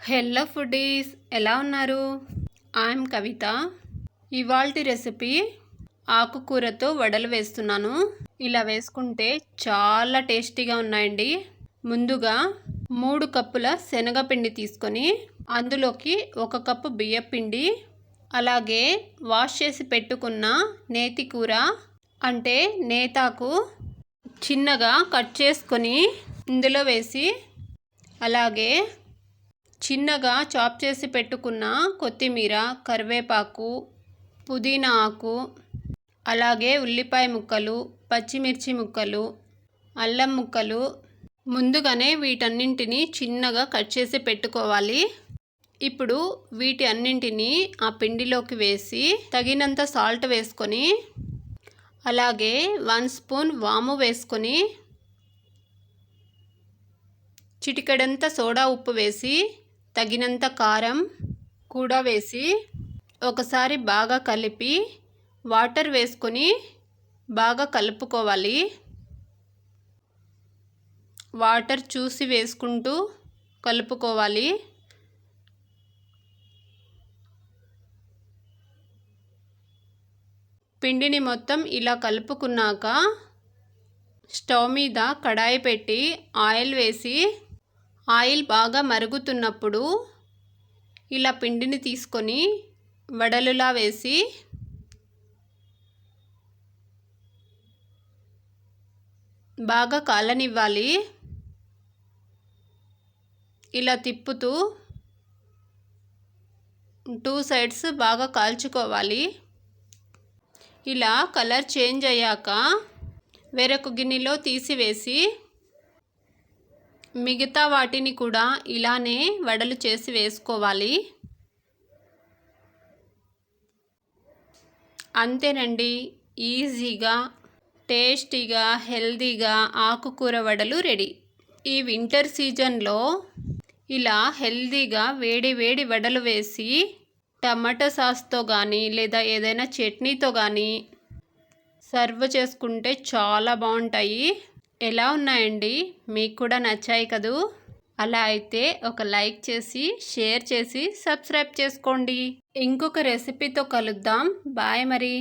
Hello foodies, ఎలా ఉన్నారు? I'm కవిత. ఇవాల్టి రెసిపీ ఆకుకూరతో వడలు వేస్తున్నాను. ఇలా వేసుకుంటే చాలా టేస్టీగా ఉన్నాయండి. ముందుగా 3 కప్పుల శనగపిండి తీసుకొని అందులోకి 1 కప్పు బియ్యపిండి, అలాగే వాష్ చేసి పెట్టుకున్న నేతి కూర అంటే నేతాకు చిన్నగా కట్ చేసుకొని ఇందులో వేసి, అలాగే చిన్నగా చాప్ చేసి పెట్టుకున్న కొత్తిమీర, కరివేపాకు, పుదీనా ఆకు, అలాగే ఉల్లిపాయ ముక్కలు, పచ్చిమిర్చి ముక్కలు, అల్లం ముక్కలు ముందుగానే వీటన్నింటినీ చిన్నగా కట్ చేసి పెట్టుకోవాలి. ఇప్పుడు వీటి అన్నింటినీ ఆ పిండిలోకి వేసి తగినంత సాల్ట్ వేసుకొని, అలాగే 1 స్పూన్ వాము వేసుకొని, చిటికెడంత సోడా ఉప్పు వేసి, తగినంత కారం కూడా వేసి ఒకసారి బాగా కలిపి వాటర్ వేసుకొని బాగా కలుపుకోవాలి. వాటర్ చూసి వేసుకుంటూ కలుపుకోవాలి. పిండిని మొత్తం ఇలా కలుపుకున్నాక స్టవ్ మీద కడాయి పెట్టి ఆయిల్ వేసి, ఆయిల్ బాగా మరుగుతున్నప్పుడు ఇలా పిండిని తీసుకొని వడలులా వేసి బాగా కాలనివ్వాలి. ఇలా తిప్పుతూ 2 సైడ్స్ బాగా కాల్చుకోవాలి. ఇలా కలర్ చేంజ్ అయ్యాక వేరొక గిన్నెలో తీసివేసి మిగతా వాటిని కూడా ఇలానే వడలు చేసి వేసుకోవాలి. అంతేనండి, ఈజీగా టేస్టీగా హెల్తీగా ఆకుకూర వడలు రెడీ. ఈ వింటర్ సీజన్లో ఇలా హెల్తీగా వేడి వేడి వడలు వేసి టమాటో సాస్తో కానీ లేదా ఏదైనా చట్నీతో కానీ సర్వ్ చేసుకుంటే చాలా బాగుంటాయి. ఎలా ఉన్నాయండి? మీకు కూడా నచ్చాయి కదూ? అలా అయితే ఒక లైక్ చేసి, షేర్ చేసి, సబ్స్క్రైబ్ చేసుకోండి. ఇంకొక రెసిపీతో కలుద్దాం. బాయ్ మరి.